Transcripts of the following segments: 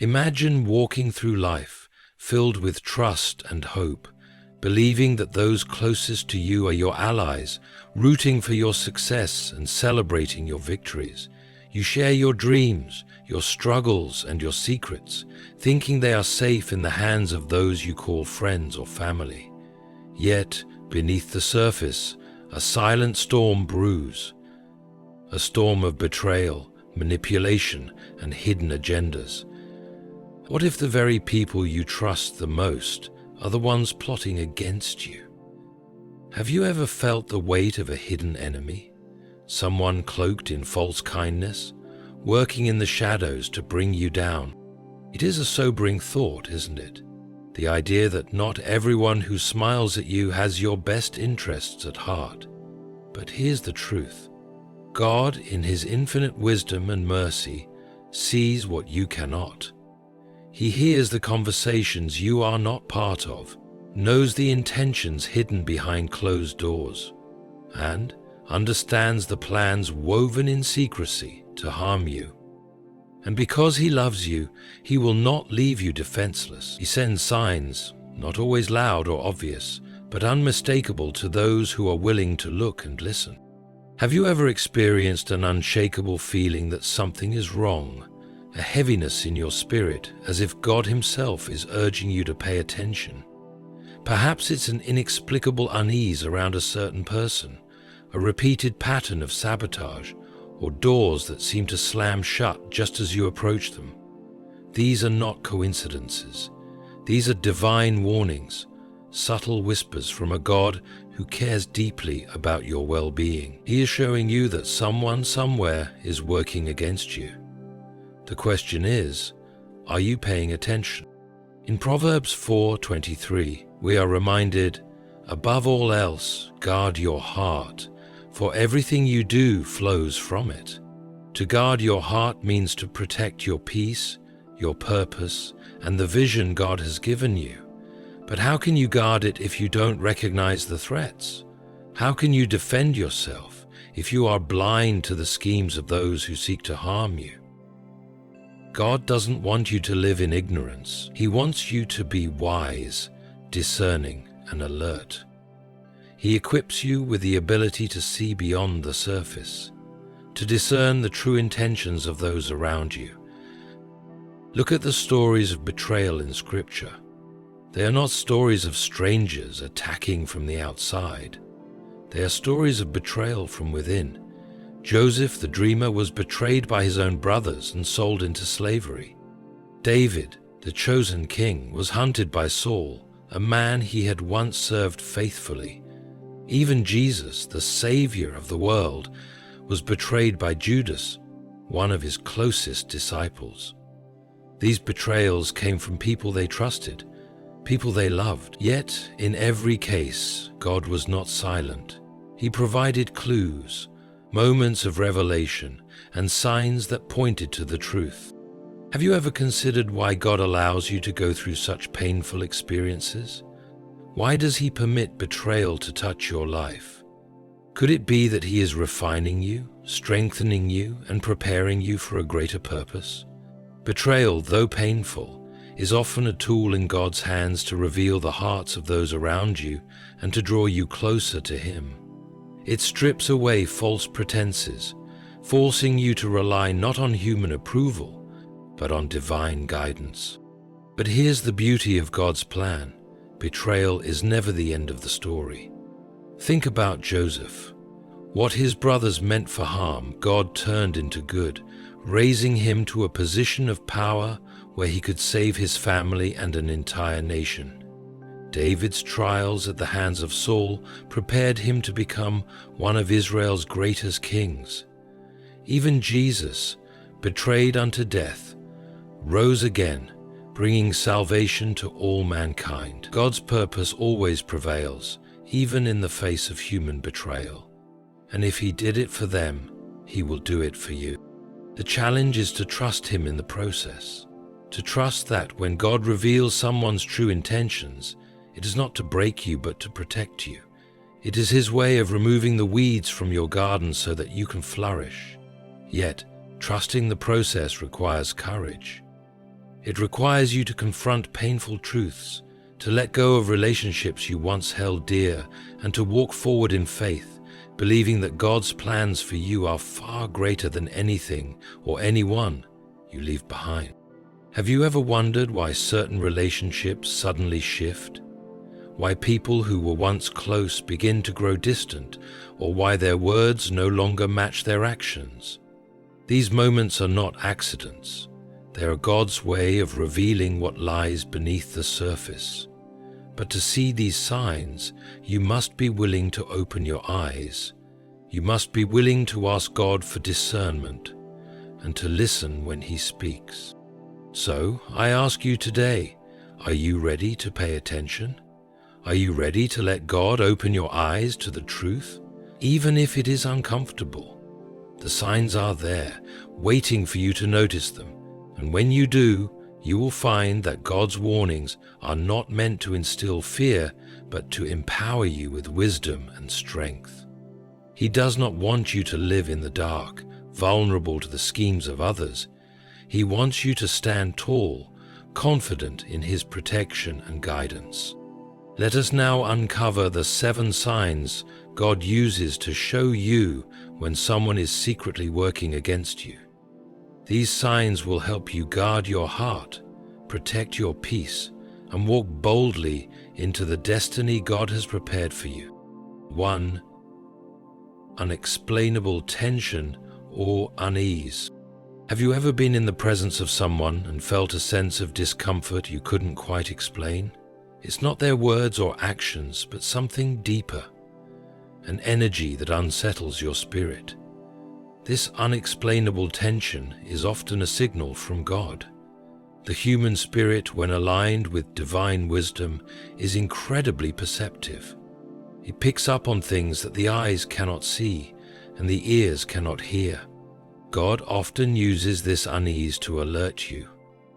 Imagine walking through life filled with trust and hope, believing that those closest to you are your allies, rooting for your success and celebrating your victories. You share your dreams, your struggles, and your secrets, thinking they are safe in the hands of those you call friends or family. Yet, beneath the surface, a silent storm brews, a storm of betrayal, manipulation, and hidden agendas. What if the very people you trust the most are the ones plotting against you? Have you ever felt the weight of a hidden enemy? Someone cloaked in false kindness, working in the shadows to bring you down? It is a sobering thought, isn't it? The idea that not everyone who smiles at you has your best interests at heart. But here's the truth. God, in His infinite wisdom and mercy, sees what you cannot. He hears the conversations you are not part of, knows the intentions hidden behind closed doors, and understands the plans woven in secrecy to harm you. And because He loves you, He will not leave you defenseless. He sends signs, not always loud or obvious, but unmistakable to those who are willing to look and listen. Have you ever experienced an unshakable feeling that something is wrong? A heaviness in your spirit, as if God Himself is urging you to pay attention. Perhaps it's an inexplicable unease around a certain person, a repeated pattern of sabotage, or doors that seem to slam shut just as you approach them. These are not coincidences. These are divine warnings, subtle whispers from a God who cares deeply about your well-being. He is showing you that someone somewhere is working against you. The question is, are you paying attention? In Proverbs 4:23, we are reminded, above all else, guard your heart, for everything you do flows from it. To guard your heart means to protect your peace, your purpose, and the vision God has given you. But how can you guard it if you don't recognize the threats? How can you defend yourself if you are blind to the schemes of those who seek to harm you? God doesn't want you to live in ignorance. He wants you to be wise, discerning, and alert. He equips you with the ability to see beyond the surface, to discern the true intentions of those around you. Look at the stories of betrayal in Scripture. They are not stories of strangers attacking from the outside. They are stories of betrayal from within. Joseph the dreamer was betrayed by his own brothers and sold into slavery. David, the chosen king, was hunted by Saul, a man he had once served faithfully. Even Jesus, the Savior of the world, was betrayed by Judas, one of his closest disciples. These betrayals came from people they trusted, people they loved. Yet, in every case, God was not silent. He provided clues, moments of revelation, and signs that pointed to the truth. Have you ever considered why God allows you to go through such painful experiences? Why does He permit betrayal to touch your life? Could it be that He is refining you, strengthening you, and preparing you for a greater purpose? Betrayal, though painful, is often a tool in God's hands to reveal the hearts of those around you and to draw you closer to Him. It strips away false pretenses, forcing you to rely not on human approval, but on divine guidance. But here's the beauty of God's plan. Betrayal is never the end of the story. Think about Joseph. What his brothers meant for harm, God turned into good, raising him to a position of power where he could save his family and an entire nation. David's trials at the hands of Saul prepared him to become one of Israel's greatest kings. Even Jesus, betrayed unto death, rose again, bringing salvation to all mankind. God's purpose always prevails, even in the face of human betrayal. And if He did it for them, He will do it for you. The challenge is to trust Him in the process, to trust that when God reveals someone's true intentions, it is not to break you but to protect you. It is His way of removing the weeds from your garden so that you can flourish. Yet, trusting the process requires courage. It requires you to confront painful truths, to let go of relationships you once held dear, and to walk forward in faith, believing that God's plans for you are far greater than anything or anyone you leave behind. Have you ever wondered why certain relationships suddenly shift? Why people who were once close begin to grow distant, or why their words no longer match their actions? These moments are not accidents. They are God's way of revealing what lies beneath the surface. But to see these signs, you must be willing to open your eyes. You must be willing to ask God for discernment and to listen when He speaks. So, I ask you today, are you ready to pay attention? Are you ready to let God open your eyes to the truth, even if it is uncomfortable? The signs are there, waiting for you to notice them, and when you do, you will find that God's warnings are not meant to instill fear, but to empower you with wisdom and strength. He does not want you to live in the dark, vulnerable to the schemes of others. He wants you to stand tall, confident in His protection and guidance. Let us now uncover the 7 signs God uses to show you when someone is secretly working against you. These signs will help you guard your heart, protect your peace, and walk boldly into the destiny God has prepared for you. 1. Unexplainable tension or unease. Have you ever been in the presence of someone and felt a sense of discomfort you couldn't quite explain? It's not their words or actions, but something deeper, an energy that unsettles your spirit. This unexplainable tension is often a signal from God. The human spirit, when aligned with divine wisdom, is incredibly perceptive. It picks up on things that the eyes cannot see and the ears cannot hear. God often uses this unease to alert you,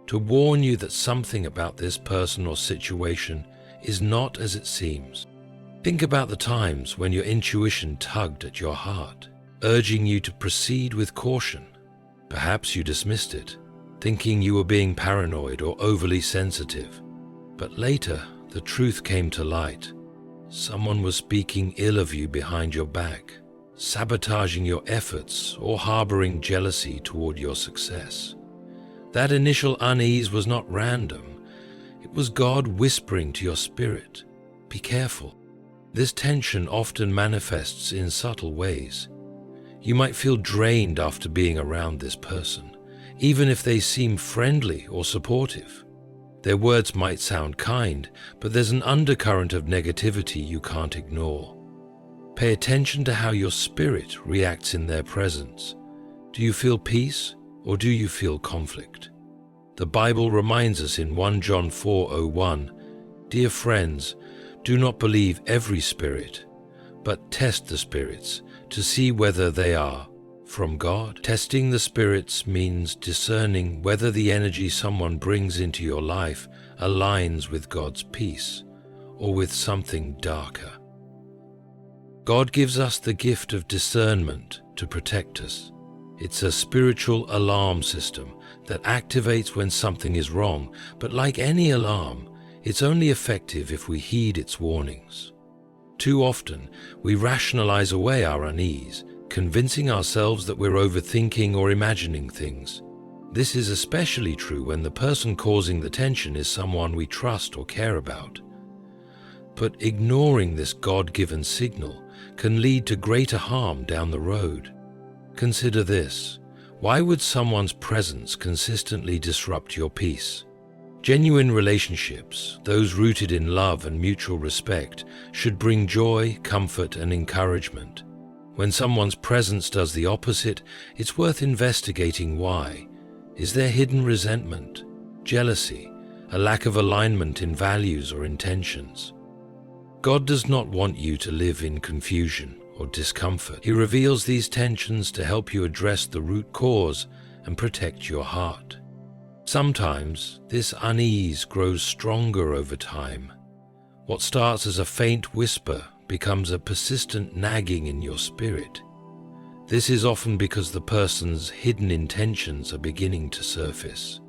to warn you that something about this person or situation is not as it seems. Think about the times when your intuition tugged at your heart, urging you to proceed with caution. Perhaps you dismissed it, thinking you were being paranoid or overly sensitive. But later, the truth came to light. Someone was speaking ill of you behind your back, sabotaging your efforts or harboring jealousy toward your success. That initial unease was not random. It was God whispering to your spirit, "Be careful." This tension often manifests in subtle ways. You might feel drained after being around this person, even if they seem friendly or supportive. Their words might sound kind, but there's an undercurrent of negativity you can't ignore. Pay attention to how your spirit reacts in their presence. Do you feel peace, or do you feel conflict? The Bible reminds us in 1 John 4:01, "Dear friends, do not believe every spirit, but test the spirits to see whether they are from God." Testing the spirits means discerning whether the energy someone brings into your life aligns with God's peace or with something darker. God gives us the gift of discernment to protect us. It's a spiritual alarm system that activates when something is wrong, but like any alarm, it's only effective if we heed its warnings. Too often, we rationalize away our unease, convincing ourselves that we're overthinking or imagining things. This is especially true when the person causing the tension is someone we trust or care about. But ignoring this God-given signal can lead to greater harm down the road. Consider this. Why would someone's presence consistently disrupt your peace? Genuine relationships, those rooted in love and mutual respect, should bring joy, comfort, and encouragement. When someone's presence does the opposite, it's worth investigating why. Is there hidden resentment, jealousy, a lack of alignment in values or intentions? God does not want you to live in confusion or discomfort. He reveals these tensions to help you address the root cause and protect your heart. Sometimes this unease grows stronger over time. What starts as a faint whisper becomes a persistent nagging in your spirit. This is often because the person's hidden intentions are beginning to surface.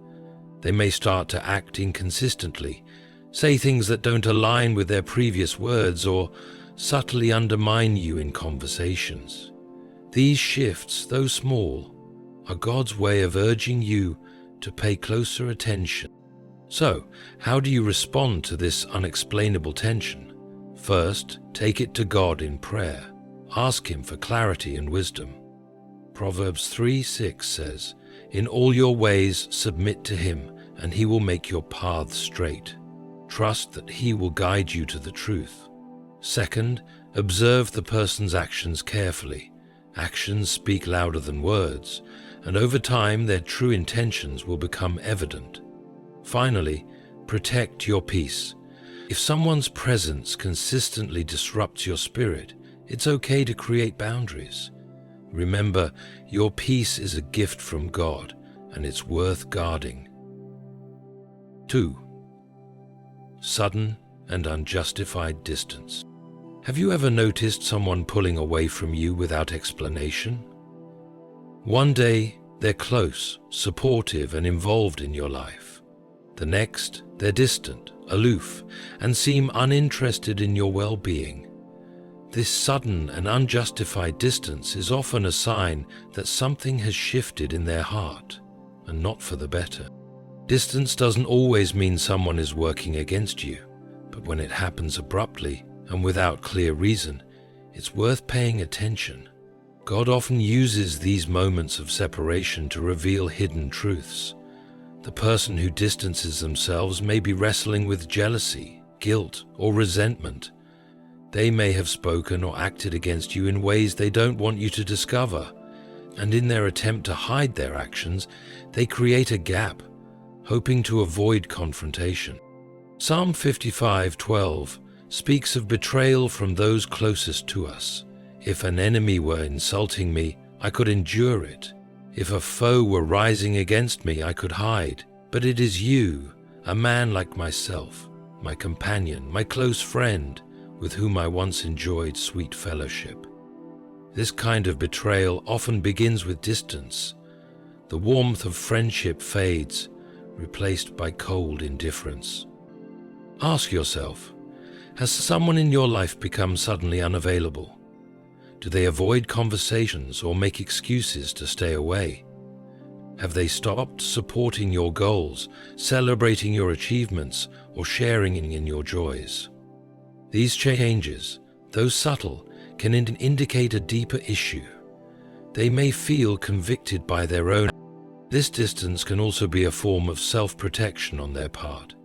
They may start to act inconsistently, say things that don't align with their previous words, or subtly undermine you in conversations. These shifts, though small, are God's way of urging you to pay closer attention. So, how do you respond to this unexplainable tension? First, take it to God in prayer. Ask Him for clarity and wisdom. Proverbs 3:6 says, "In all your ways submit to Him, and He will make your paths straight." Trust that He will guide you to the truth. Second, observe the person's actions carefully. Actions speak louder than words, and over time their true intentions will become evident. Finally, protect your peace. If someone's presence consistently disrupts your spirit, it's okay to create boundaries. Remember, your peace is a gift from God, and it's worth guarding. 2. Sudden and unjustified distance. Have you ever noticed someone pulling away from you without explanation? One day, they're close, supportive, and involved in your life. The next, they're distant, aloof, and seem uninterested in your well-being. This sudden and unjustified distance is often a sign that something has shifted in their heart, and not for the better. Distance doesn't always mean someone is working against you, but when it happens abruptly and without clear reason, it's worth paying attention. God often uses these moments of separation to reveal hidden truths. The person who distances themselves may be wrestling with jealousy, guilt, or resentment. They may have spoken or acted against you in ways they don't want you to discover, and in their attempt to hide their actions, they create a gap, hoping to avoid confrontation. Psalm 55:12 speaks of betrayal from those closest to us. If an enemy were insulting me, I could endure it. If a foe were rising against me, I could hide. But it is you, a man like myself, my companion, my close friend, with whom I once enjoyed sweet fellowship. This kind of betrayal often begins with distance. The warmth of friendship fades, replaced by cold indifference. Ask yourself, has someone in your life become suddenly unavailable? Do they avoid conversations or make excuses to stay away? Have they stopped supporting your goals, celebrating your achievements, or sharing in your joys? These changes, though subtle, can indicate a deeper issue. They may feel convicted by their own. This distance can also be a form of self-protection on their part.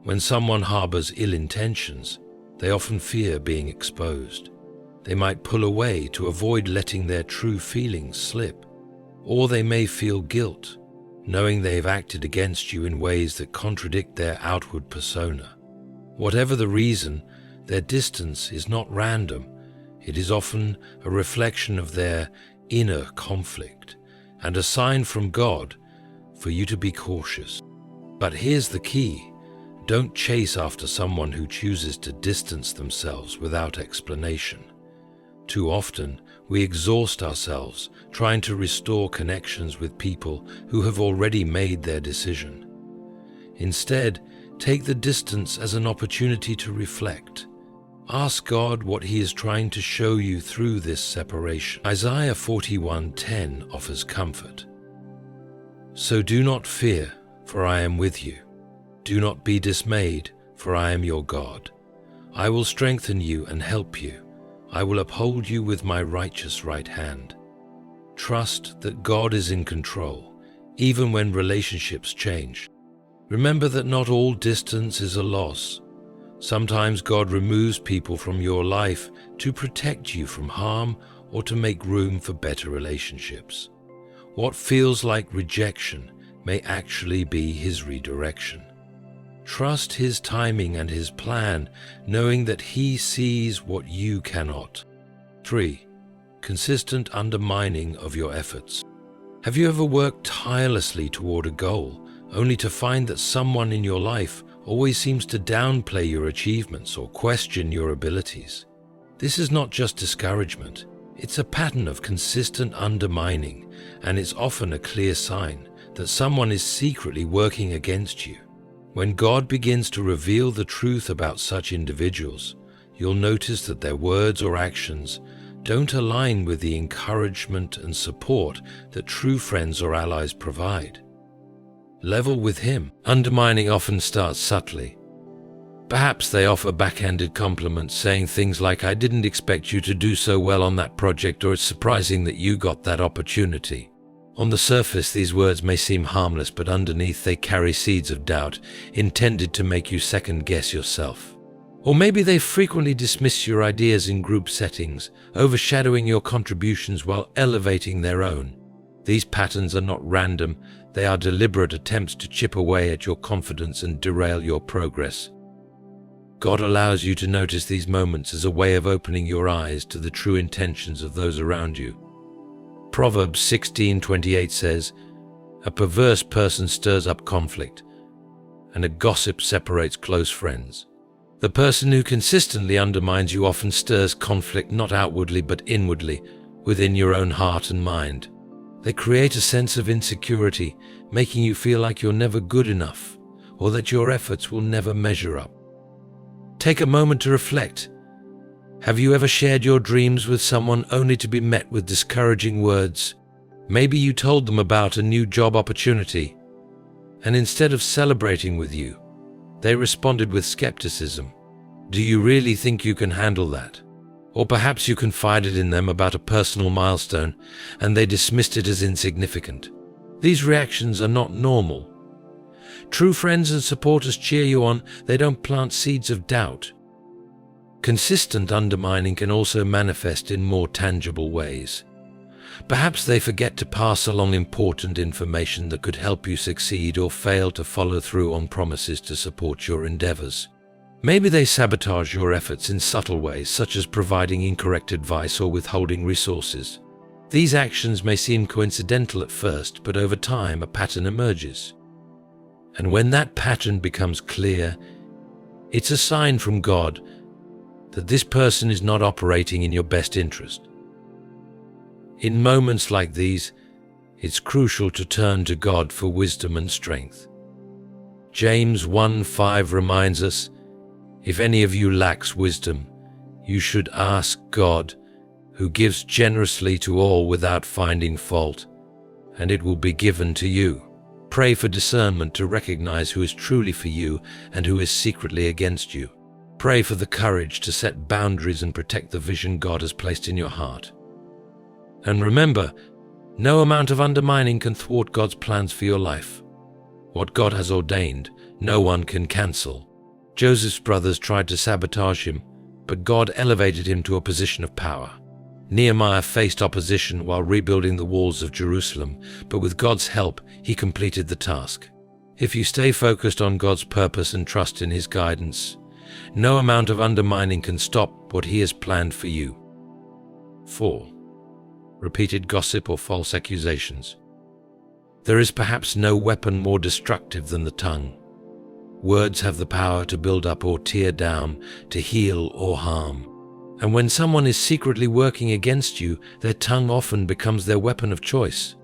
When someone harbors ill intentions, they often fear being exposed. They might pull away to avoid letting their true feelings slip, or they may feel guilt, knowing they've acted against you in ways that contradict their outward persona. Whatever the reason, their distance is not random. It is often a reflection of their inner conflict and a sign from God for you to be cautious. But here's the key. Don't chase after someone who chooses to distance themselves without explanation. Too often, we exhaust ourselves trying to restore connections with people who have already made their decision. Instead, take the distance as an opportunity to reflect. Ask God what He is trying to show you through this separation. Isaiah 41:10 offers comfort. So do not fear, for I am with you. Do not be dismayed, for I am your God. I will strengthen you and help you. I will uphold you with my righteous right hand. Trust that God is in control, even when relationships change. Remember that not all distance is a loss. Sometimes God removes people from your life to protect you from harm or to make room for better relationships. What feels like rejection may actually be His redirection. Trust His timing and His plan, knowing that He sees what you cannot. 3. Consistent undermining of your efforts. Have you ever worked tirelessly toward a goal, only to find that someone in your life always seems to downplay your achievements or question your abilities? This is not just discouragement. It's a pattern of consistent undermining, and it's often a clear sign that someone is secretly working against you. When God begins to reveal the truth about such individuals, you'll notice that their words or actions don't align with the encouragement and support that true friends or allies provide. Level with him. Undermining often starts subtly. Perhaps they offer backhanded compliments, saying things like, "I didn't expect you to do so well on that project," or "It's surprising that you got that opportunity." On the surface, these words may seem harmless, but underneath they carry seeds of doubt, intended to make you second-guess yourself. Or maybe they frequently dismiss your ideas in group settings, overshadowing your contributions while elevating their own. These patterns are not random, they are deliberate attempts to chip away at your confidence and derail your progress. God allows you to notice these moments as a way of opening your eyes to the true intentions of those around you. Proverbs 16:28 says, "A perverse person stirs up conflict, and a gossip separates close friends." The person who consistently undermines you often stirs conflict not outwardly but inwardly, within your own heart and mind. They create a sense of insecurity, making you feel like you're never good enough, or that your efforts will never measure up. Take a moment to reflect. Have you ever shared your dreams with someone only to be met with discouraging words? Maybe you told them about a new job opportunity, and instead of celebrating with you, they responded with skepticism. Do you really think you can handle that? Or perhaps you confided in them about a personal milestone, and they dismissed it as insignificant. These reactions are not normal. True friends and supporters cheer you on, they don't plant seeds of doubt. Consistent undermining can also manifest in more tangible ways. Perhaps they forget to pass along important information that could help you succeed, or fail to follow through on promises to support your endeavors. Maybe they sabotage your efforts in subtle ways, such as providing incorrect advice or withholding resources. These actions may seem coincidental at first, but over time a pattern emerges. And when that pattern becomes clear, it's a sign from God that this person is not operating in your best interest. In moments like these, it's crucial to turn to God for wisdom and strength. James 1:5 reminds us, "If any of you lacks wisdom, you should ask God, who gives generously to all without finding fault, and it will be given to you." Pray for discernment to recognize who is truly for you and who is secretly against you. Pray for the courage to set boundaries and protect the vision God has placed in your heart. And remember, no amount of undermining can thwart God's plans for your life. What God has ordained, no one can cancel. Joseph's brothers tried to sabotage him, but God elevated him to a position of power. Nehemiah faced opposition while rebuilding the walls of Jerusalem, but with God's help, he completed the task. If you stay focused on God's purpose and trust in His guidance, no amount of undermining can stop what He has planned for you. 4. Repeated gossip or false accusations. There is perhaps no weapon more destructive than the tongue. Words have the power to build up or tear down, to heal or harm. And when someone is secretly working against you, their tongue often becomes their weapon of choice.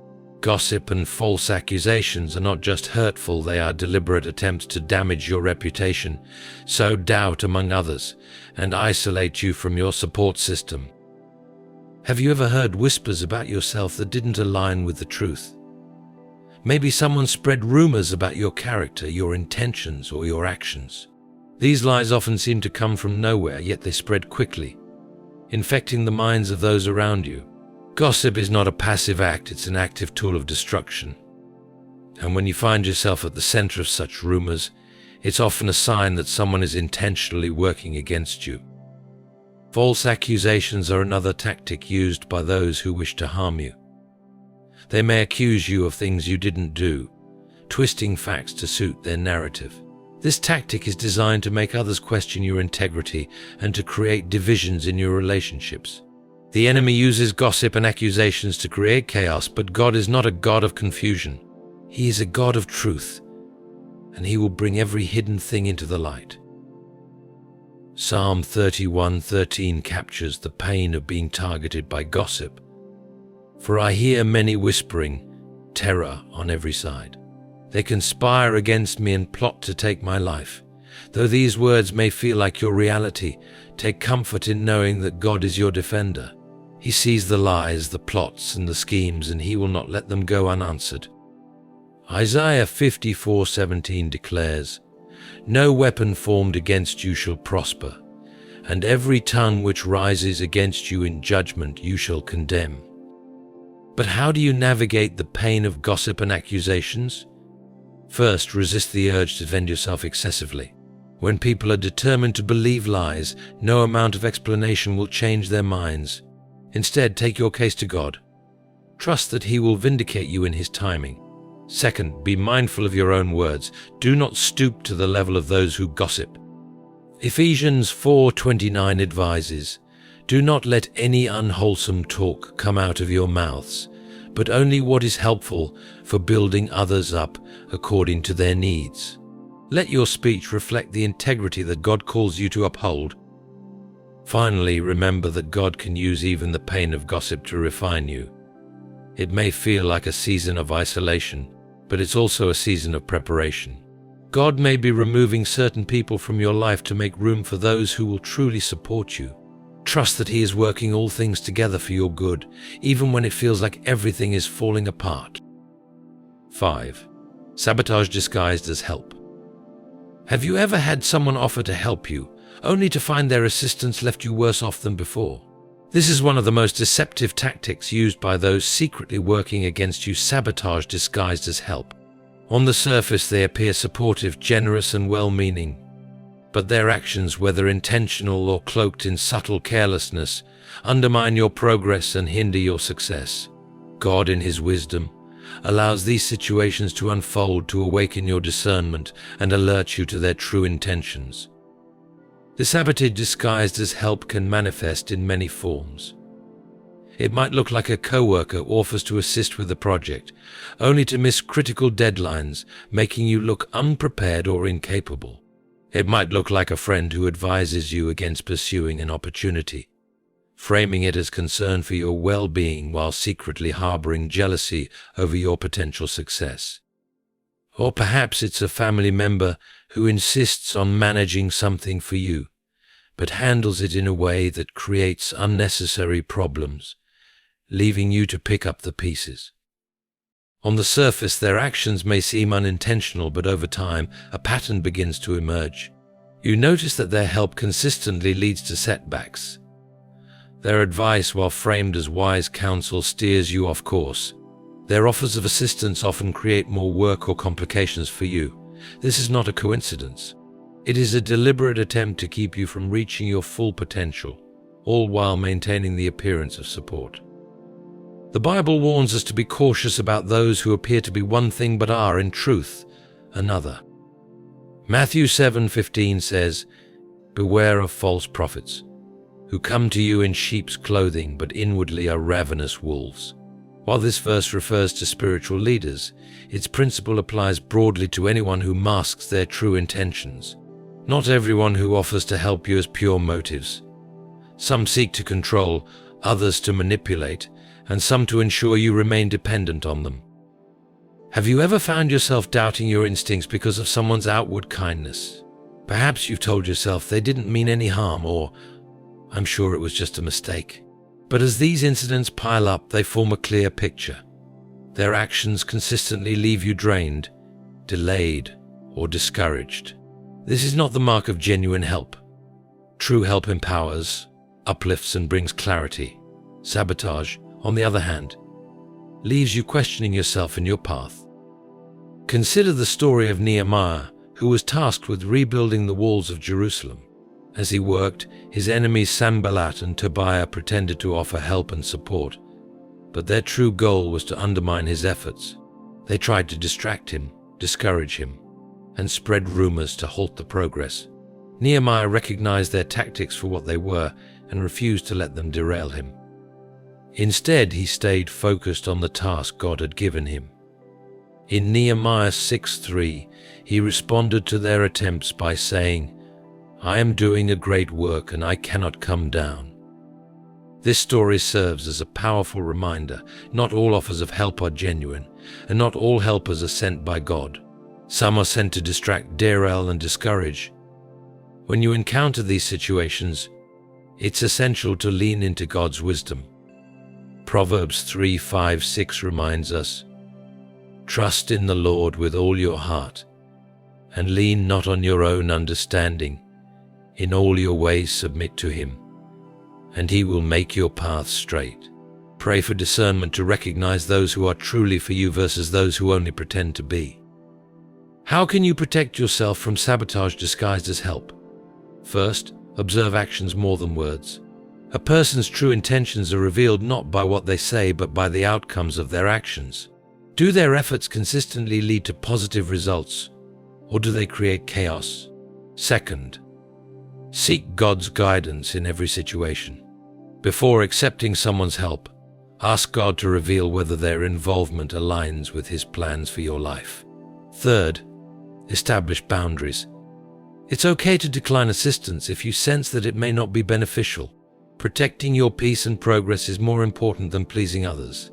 Gossip and false accusations are not just hurtful, they are deliberate attempts to damage your reputation, sow doubt among others, and isolate you from your support system. Have you ever heard whispers about yourself that didn't align with the truth? Maybe someone spread rumors about your character, your intentions, or your actions. These lies often seem to come from nowhere, yet they spread quickly, infecting the minds of those around you. Gossip is not a passive act, it's an active tool of destruction. And when you find yourself at the center of such rumors, it's often a sign that someone is intentionally working against you. False accusations are another tactic used by those who wish to harm you. They may accuse you of things you didn't do, twisting facts to suit their narrative. This tactic is designed to make others question your integrity and to create divisions in your relationships. The enemy uses gossip and accusations to create chaos, but God is not a God of confusion. He is a God of truth, and He will bring every hidden thing into the light. Psalm 31:13 captures the pain of being targeted by gossip. "For I hear many whispering, terror on every side. They conspire against me and plot to take my life. Though these words may feel like your reality, take comfort in knowing that God is your defender. He sees the lies, the plots, and the schemes, and He will not let them go unanswered. Isaiah 54:17 declares, "No weapon formed against you shall prosper, and every tongue which rises against you in judgment you shall condemn." But how do you navigate the pain of gossip and accusations? First, resist the urge to defend yourself excessively. When people are determined to believe lies, no amount of explanation will change their minds. Instead, take your case to God. Trust that He will vindicate you in His timing. Second, be mindful of your own words. Do not stoop to the level of those who gossip. Ephesians 4:29 advises, "Do not let any unwholesome talk come out of your mouths, but only what is helpful for building others up according to their needs." Let your speech reflect the integrity that God calls you to uphold. Finally, remember that God can use even the pain of gossip to refine you. It may feel like a season of isolation, but it's also a season of preparation. God may be removing certain people from your life to make room for those who will truly support you. Trust that He is working all things together for your good, even when it feels like everything is falling apart. 5. Sabotage disguised as help. Have you ever had someone offer to help you, only to find their assistance left you worse off than before? This is one of the most deceptive tactics used by those secretly working against you. Sabotage disguised as help. On the surface, they appear supportive, generous, and well-meaning. But their actions, whether intentional or cloaked in subtle carelessness, undermine your progress and hinder your success. God, in His wisdom, allows these situations to unfold to awaken your discernment and alert you to their true intentions. The sabotage disguised as help can manifest in many forms. It might look like a coworker who offers to assist with the project, only to miss critical deadlines, making you look unprepared or incapable. It might look like a friend who advises you against pursuing an opportunity, framing it as concern for your well-being while secretly harboring jealousy over your potential success. Or perhaps it's a family member who insists on managing something for you, but handles it in a way that creates unnecessary problems, leaving you to pick up the pieces. On the surface, their actions may seem unintentional, but over time, a pattern begins to emerge. You notice that their help consistently leads to setbacks. Their advice, while framed as wise counsel, steers you off course. Their offers of assistance often create more work or complications for you. This is not a coincidence. It is a deliberate attempt to keep you from reaching your full potential, all while maintaining the appearance of support. The Bible warns us to be cautious about those who appear to be one thing but are, in truth, another. Matthew 7:15 says, "Beware of false prophets, who come to you in sheep's clothing, but inwardly are ravenous wolves." While this verse refers to spiritual leaders, its principle applies broadly to anyone who masks their true intentions. Not everyone who offers to help you has pure motives. Some seek to control, others to manipulate, and some to ensure you remain dependent on them. Have you ever found yourself doubting your instincts because of someone's outward kindness? Perhaps you've told yourself they didn't mean any harm, or "I'm sure it was just a mistake." But as these incidents pile up, they form a clear picture. Their actions consistently leave you drained, delayed, or discouraged. This is not the mark of genuine help. True help empowers, uplifts, and brings clarity. Sabotage, on the other hand, leaves you questioning yourself and your path. Consider the story of Nehemiah, who was tasked with rebuilding the walls of Jerusalem. As he worked, his enemies Sanballat and Tobiah pretended to offer help and support, but their true goal was to undermine his efforts. They tried to distract him, discourage him, and spread rumors to halt the progress. Nehemiah recognized their tactics for what they were and refused to let them derail him. Instead, he stayed focused on the task God had given him. In Nehemiah 6:3, he responded to their attempts by saying, "I am doing a great work and I cannot come down." This story serves as a powerful reminder. Not all offers of help are genuine, and not all helpers are sent by God. Some are sent to distract, derail, and discourage. When you encounter these situations, it's essential to lean into God's wisdom. Proverbs 3:5-6 reminds us, "Trust in the Lord with all your heart, and lean not on your own understanding. In all your ways submit to Him, and He will make your path straight." Pray for discernment to recognize those who are truly for you versus those who only pretend to be. How can you protect yourself from sabotage disguised as help? First, observe actions more than words. A person's true intentions are revealed not by what they say, but by the outcomes of their actions. Do their efforts consistently lead to positive results, or do they create chaos? Second, seek God's guidance in every situation. Before accepting someone's help, ask God to reveal whether their involvement aligns with His plans for your life. Third, establish boundaries. It's okay to decline assistance if you sense that it may not be beneficial. Protecting your peace and progress is more important than pleasing others.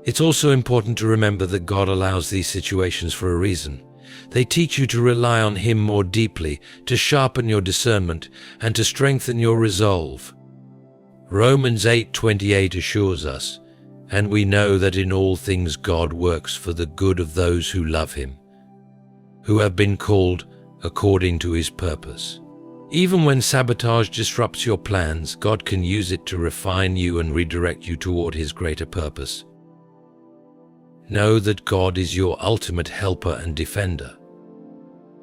It's also important to remember that God allows these situations for a reason. They teach you to rely on Him more deeply, to sharpen your discernment, and to strengthen your resolve. Romans 8:28 assures us, "And we know that in all things God works for the good of those who love Him, who have been called according to His purpose." Even when sabotage disrupts your plans, God can use it to refine you and redirect you toward His greater purpose. Know that God is your ultimate helper and defender.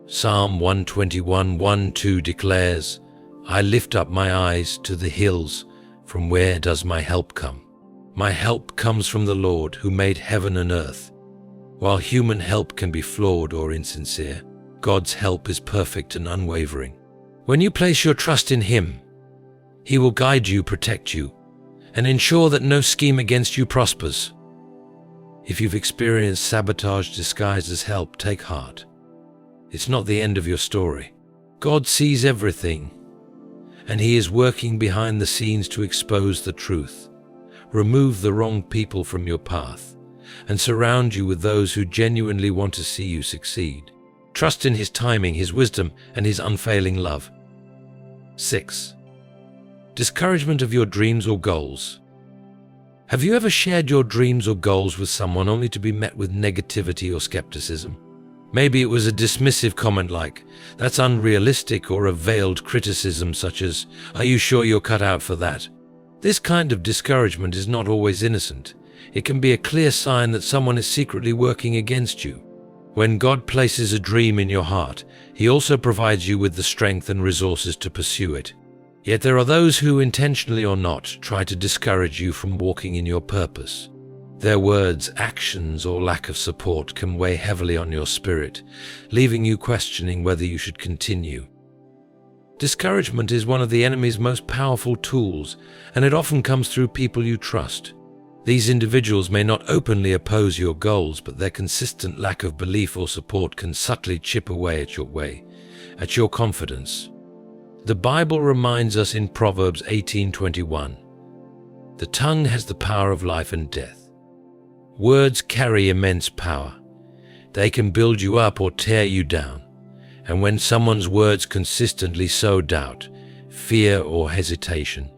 Psalm 121:1-2 declares, "I lift up my eyes to the hills. From where does my help come? My help comes from the Lord who made heaven and earth." While human help can be flawed or insincere, God's help is perfect and unwavering. When you place your trust in Him, He will guide you, protect you, and ensure that no scheme against you prospers. If you've experienced sabotage disguised as help, take heart. It's not the end of your story. God sees everything, and He is working behind the scenes to expose the truth. Remove the wrong people from your path, and surround you with those who genuinely want to see you succeed. Trust in His timing, His wisdom, and His unfailing love. 6. Discouragement of your dreams or goals. Have you ever shared your dreams or goals with someone only to be met with negativity or skepticism? Maybe it was a dismissive comment like, "That's unrealistic," or a veiled criticism such as, "Are you sure you're cut out for that?" This kind of discouragement is not always innocent. It can be a clear sign that someone is secretly working against you. When God places a dream in your heart, He also provides you with the strength and resources to pursue it. Yet there are those who, intentionally or not, try to discourage you from walking in your purpose. Their words, actions, or lack of support can weigh heavily on your spirit, leaving you questioning whether you should continue. Discouragement is one of the enemy's most powerful tools, and it often comes through people you trust. These individuals may not openly oppose your goals, but their consistent lack of belief or support can subtly chip away at your confidence. The Bible reminds us in Proverbs 18:21, "The tongue has the power of life and death." Words carry immense power. They can build you up or tear you down. And when someone's words consistently sow doubt, fear, or hesitation,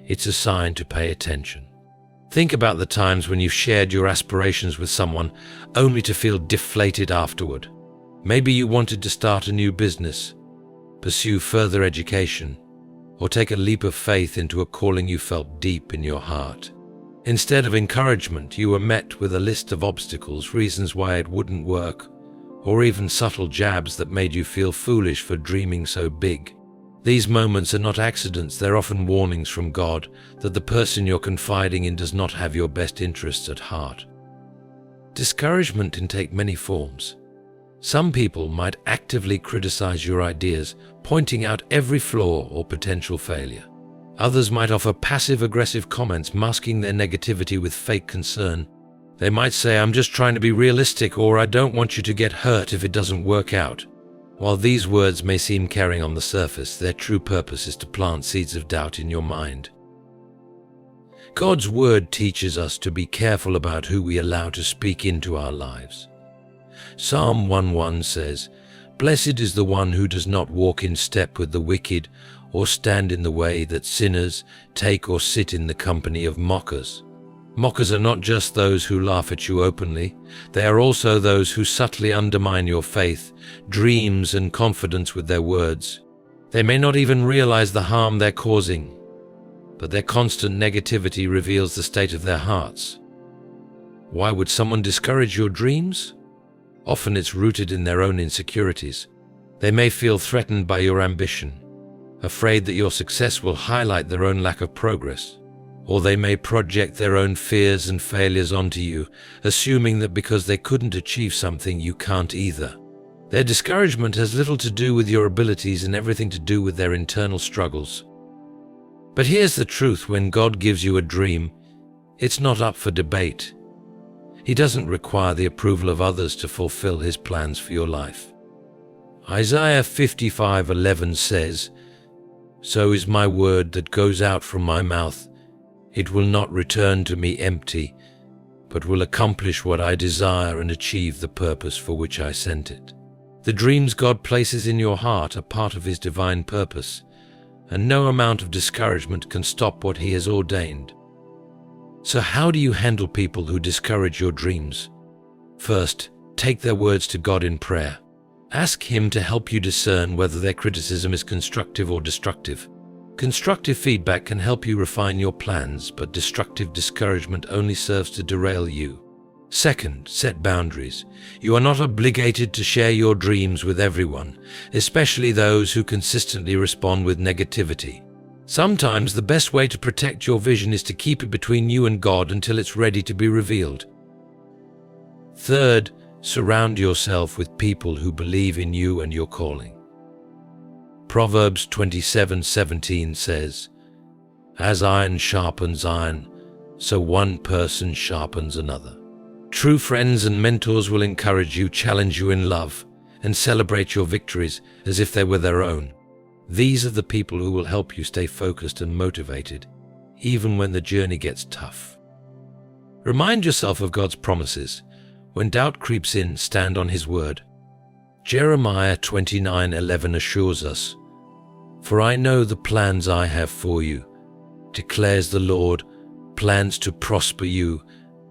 it's a sign to pay attention. Think about the times when you've shared your aspirations with someone only to feel deflated afterward. Maybe you wanted to start a new business, pursue further education, or take a leap of faith into a calling you felt deep in your heart. Instead of encouragement, you were met with a list of obstacles, reasons why it wouldn't work, or even subtle jabs that made you feel foolish for dreaming so big. These moments are not accidents, they're often warnings from God that the person you're confiding in does not have your best interests at heart. Discouragement can take many forms. Some people might actively criticize your ideas, pointing out every flaw or potential failure. Others might offer passive-aggressive comments, masking their negativity with fake concern. They might say, "I'm just trying to be realistic," or "I don't want you to get hurt if it doesn't work out." While these words may seem caring on the surface, their true purpose is to plant seeds of doubt in your mind. God's word teaches us to be careful about who we allow to speak into our lives. Psalm 1:1 says, "Blessed is the one who does not walk in step with the wicked, or stand in the way that sinners take, or sit in the company of mockers." Mockers are not just those who laugh at you openly. They are also those who subtly undermine your faith, dreams, and confidence with their words. They may not even realize the harm they're causing, but their constant negativity reveals the state of their hearts. Why would someone discourage your dreams? Often it's rooted in their own insecurities. They may feel threatened by your ambition, afraid that your success will highlight their own lack of progress. Or they may project their own fears and failures onto you, assuming that because they couldn't achieve something, you can't either. Their discouragement has little to do with your abilities and everything to do with their internal struggles. But here's the truth: when God gives you a dream, it's not up for debate. He doesn't require the approval of others to fulfill His plans for your life. Isaiah 55:11 says, "So is my word that goes out from my mouth. It will not return to me empty, but will accomplish what I desire and achieve the purpose for which I sent it." The dreams God places in your heart are part of His divine purpose, and no amount of discouragement can stop what He has ordained. So how do you handle people who discourage your dreams? First, take their words to God in prayer. Ask Him to help you discern whether their criticism is constructive or destructive. Constructive feedback can help you refine your plans, but destructive discouragement only serves to derail you. Second, set boundaries. You are not obligated to share your dreams with everyone, especially those who consistently respond with negativity. Sometimes the best way to protect your vision is to keep it between you and God until it's ready to be revealed. Third, surround yourself with people who believe in you and your calling. Proverbs 27:17 says, "As iron sharpens iron, so one person sharpens another." True friends and mentors will encourage you, challenge you in love, and celebrate your victories as if they were their own. These are the people who will help you stay focused and motivated, even when the journey gets tough. Remind yourself of God's promises. When doubt creeps in, stand on His word. Jeremiah 29:11 assures us, "For I know the plans I have for you, declares the Lord, plans to prosper you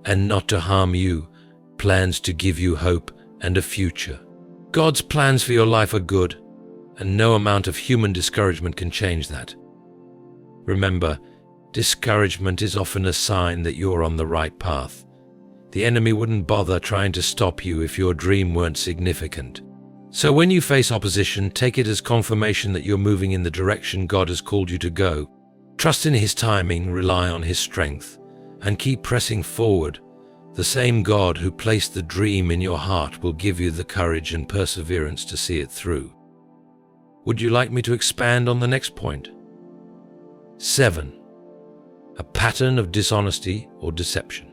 and not to harm you, plans to give you hope and a future." God's plans for your life are good, and no amount of human discouragement can change that. Remember, discouragement is often a sign that you're on the right path. The enemy wouldn't bother trying to stop you if your dream weren't significant. So when you face opposition, take it as confirmation that you're moving in the direction God has called you to go. Trust in His timing, rely on His strength, and keep pressing forward. The same God who placed the dream in your heart will give you the courage and perseverance to see it through. Would you like me to expand on the next point? 7. A pattern of dishonesty or deception.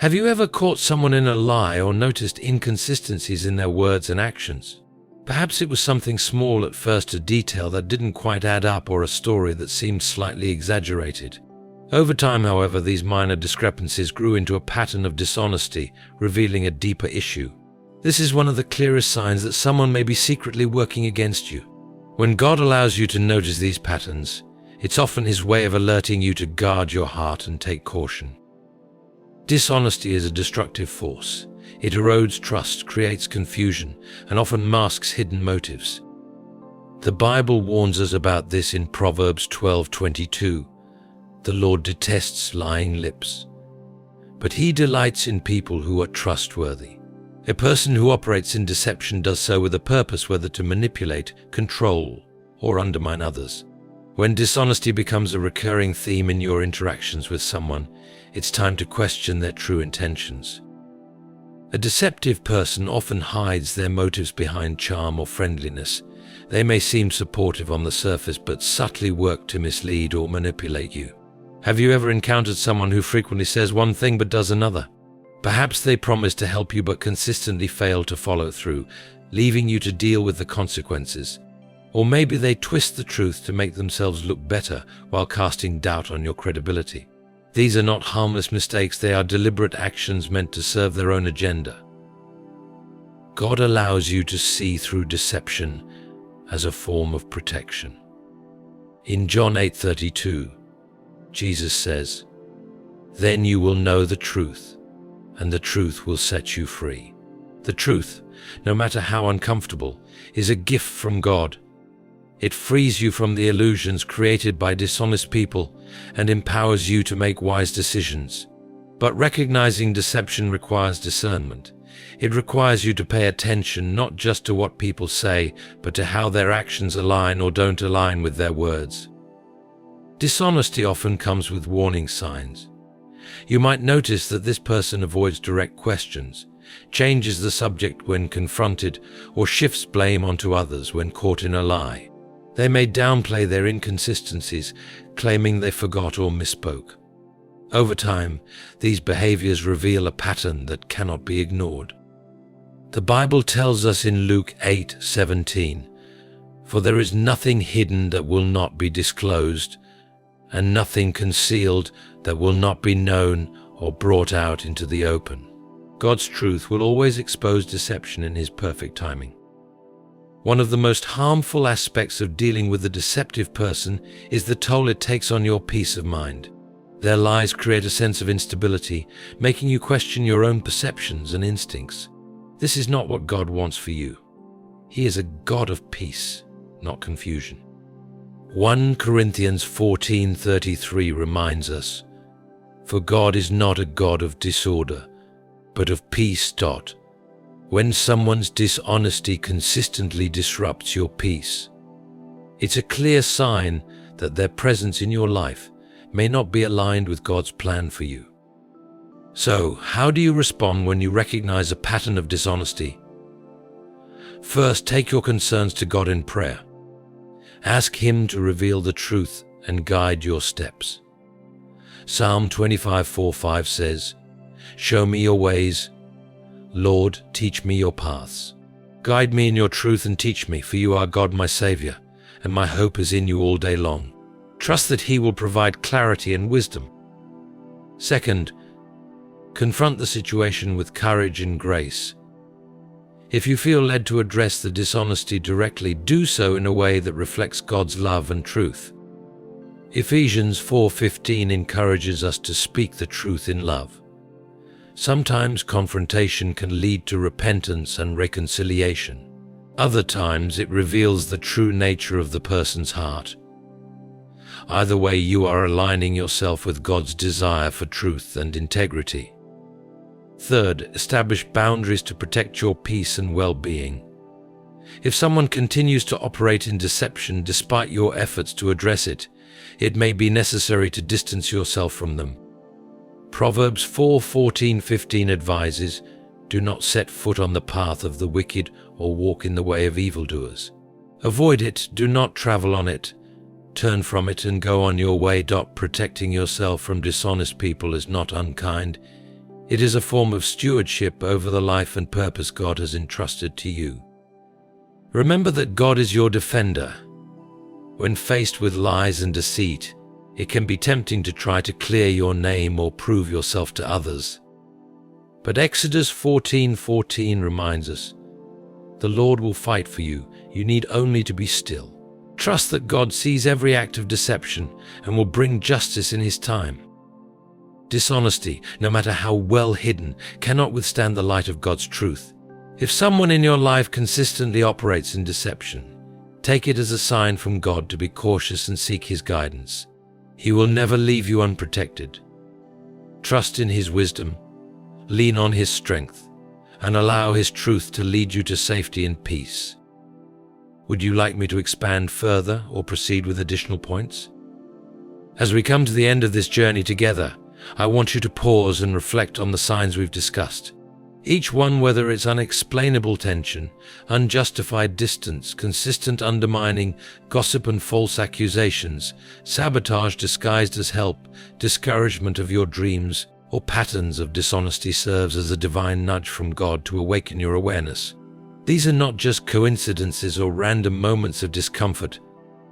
Have you ever caught someone in a lie or noticed inconsistencies in their words and actions? Perhaps it was something small at first, a detail that didn't quite add up, or a story that seemed slightly exaggerated. Over time, however, these minor discrepancies grew into a pattern of dishonesty, revealing a deeper issue. This is one of the clearest signs that someone may be secretly working against you. When God allows you to notice these patterns, it's often His way of alerting you to guard your heart and take caution. Dishonesty is a destructive force. It erodes trust, creates confusion, and often masks hidden motives. The Bible warns us about this in Proverbs 12:22. "The Lord detests lying lips, but He delights in people who are trustworthy." A person who operates in deception does so with a purpose, whether to manipulate, control, or undermine others. When dishonesty becomes a recurring theme in your interactions with someone, it's time to question their true intentions. A deceptive person often hides their motives behind charm or friendliness. They may seem supportive on the surface, but subtly work to mislead or manipulate you. Have you ever encountered someone who frequently says one thing but does another? Perhaps they promise to help you but consistently fail to follow through, leaving you to deal with the consequences. Or maybe they twist the truth to make themselves look better while casting doubt on your credibility. These are not harmless mistakes, they are deliberate actions meant to serve their own agenda. God allows you to see through deception as a form of protection. In John 8:32, Jesus says, "Then you will know the truth, and the truth will set you free." The truth, no matter how uncomfortable, is a gift from God. It frees you from the illusions created by dishonest people and empowers you to make wise decisions. But recognizing deception requires discernment. It requires you to pay attention not just to what people say, but to how their actions align or don't align with their words. Dishonesty often comes with warning signs. You might notice that this person avoids direct questions, changes the subject when confronted, or shifts blame onto others when caught in a lie. They may downplay their inconsistencies, claiming they forgot or misspoke. Over time, these behaviors reveal a pattern that cannot be ignored. The Bible tells us in Luke 8:17, "For there is nothing hidden that will not be disclosed, and nothing concealed that will not be known or brought out into the open." God's truth will always expose deception in His perfect timing. One of the most harmful aspects of dealing with a deceptive person is the toll it takes on your peace of mind. Their lies create a sense of instability, making you question your own perceptions and instincts. This is not what God wants for you. He is a God of peace, not confusion. 1 Corinthians 14:33 reminds us, "For God is not a God of disorder, but of peace." When someone's dishonesty consistently disrupts your peace, it's a clear sign that their presence in your life may not be aligned with God's plan for you. So, how do you respond when you recognize a pattern of dishonesty? First, take your concerns to God in prayer. Ask Him to reveal the truth and guide your steps. Psalm 25:4-5 says, "Show me your ways. Lord, teach me your paths. Guide me in your truth and teach me, for you are God my Savior, and my hope is in you all day long." Trust that He will provide clarity and wisdom. Second, confront the situation with courage and grace. If you feel led to address the dishonesty directly, do so in a way that reflects God's love and truth. Ephesians 4:15 encourages us to speak the truth in love. Sometimes confrontation can lead to repentance and reconciliation. Other times it reveals the true nature of the person's heart. Either way, you are aligning yourself with God's desire for truth and integrity. Third, establish boundaries to protect your peace and well-being. If someone continues to operate in deception despite your efforts to address it, it may be necessary to distance yourself from them. Proverbs 4:14-15 advises, "Do not set foot on the path of the wicked or walk in the way of evildoers. Avoid it, do not travel on it. Turn from it and go on your way." Protecting yourself from dishonest people is not unkind. It is a form of stewardship over the life and purpose God has entrusted to you. Remember that God is your defender. When faced with lies and deceit, it can be tempting to try to clear your name or prove yourself to others. But Exodus 14:14 reminds us, "The Lord will fight for you. You need only to be still." Trust that God sees every act of deception and will bring justice in His time. Dishonesty, no matter how well hidden, cannot withstand the light of God's truth. If someone in your life consistently operates in deception, take it as a sign from God to be cautious and seek His guidance. He will never leave you unprotected. Trust in His wisdom, lean on His strength, and allow His truth to lead you to safety and peace. Would you like me to expand further or proceed with additional points? As we come to the end of this journey together, I want you to pause and reflect on the signs we've discussed. Each one, whether it's unexplainable tension, unjustified distance, consistent undermining, gossip and false accusations, sabotage disguised as help, discouragement of your dreams, or patterns of dishonesty, serves as a divine nudge from God to awaken your awareness. These are not just coincidences or random moments of discomfort.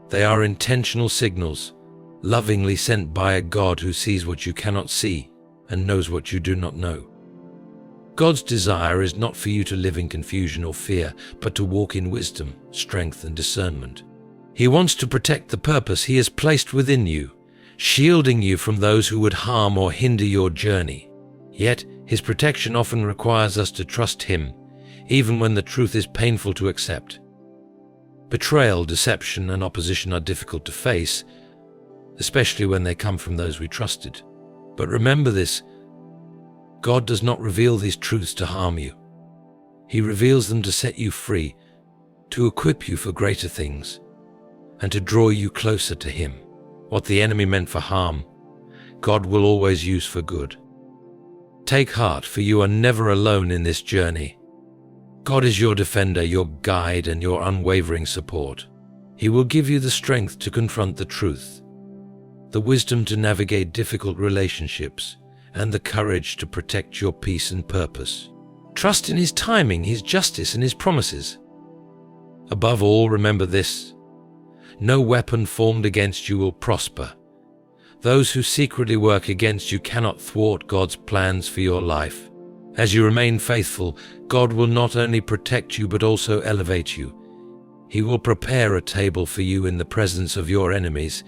They are intentional signals, lovingly sent by a God who sees what you cannot see and knows what you do not know. God's desire is not for you to live in confusion or fear, but to walk in wisdom, strength, and discernment. He wants to protect the purpose He has placed within you, shielding you from those who would harm or hinder your journey. Yet, His protection often requires us to trust Him, even when the truth is painful to accept. Betrayal, deception, and opposition are difficult to face, especially when they come from those we trusted. But remember this: God does not reveal these truths to harm you. He reveals them to set you free, to equip you for greater things, and to draw you closer to Him. What the enemy meant for harm, God will always use for good. Take heart, for you are never alone in this journey. God is your defender, your guide, and your unwavering support. He will give you the strength to confront the truth, the wisdom to navigate difficult relationships, and the courage to protect your peace and purpose. Trust in His timing, His justice, and His promises. Above all, remember this: no weapon formed against you will prosper. Those who secretly work against you cannot thwart God's plans for your life. As you remain faithful, God will not only protect you but also elevate you. He will prepare a table for you in the presence of your enemies,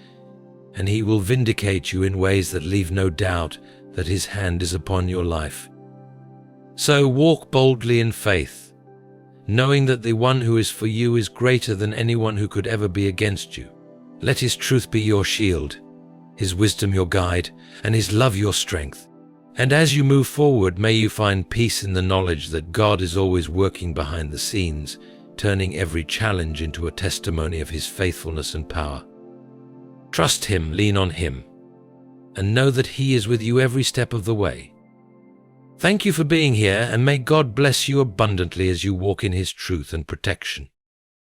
and He will vindicate you in ways that leave no doubt that His hand is upon your life. So walk boldly in faith, knowing that the one who is for you is greater than anyone who could ever be against you. Let His truth be your shield, His wisdom your guide, and His love your strength. And as you move forward, may you find peace in the knowledge that God is always working behind the scenes, turning every challenge into a testimony of His faithfulness and power. Trust Him, lean on Him, and know that He is with you every step of the way. Thank you for being here, and may God bless you abundantly as you walk in His truth and protection.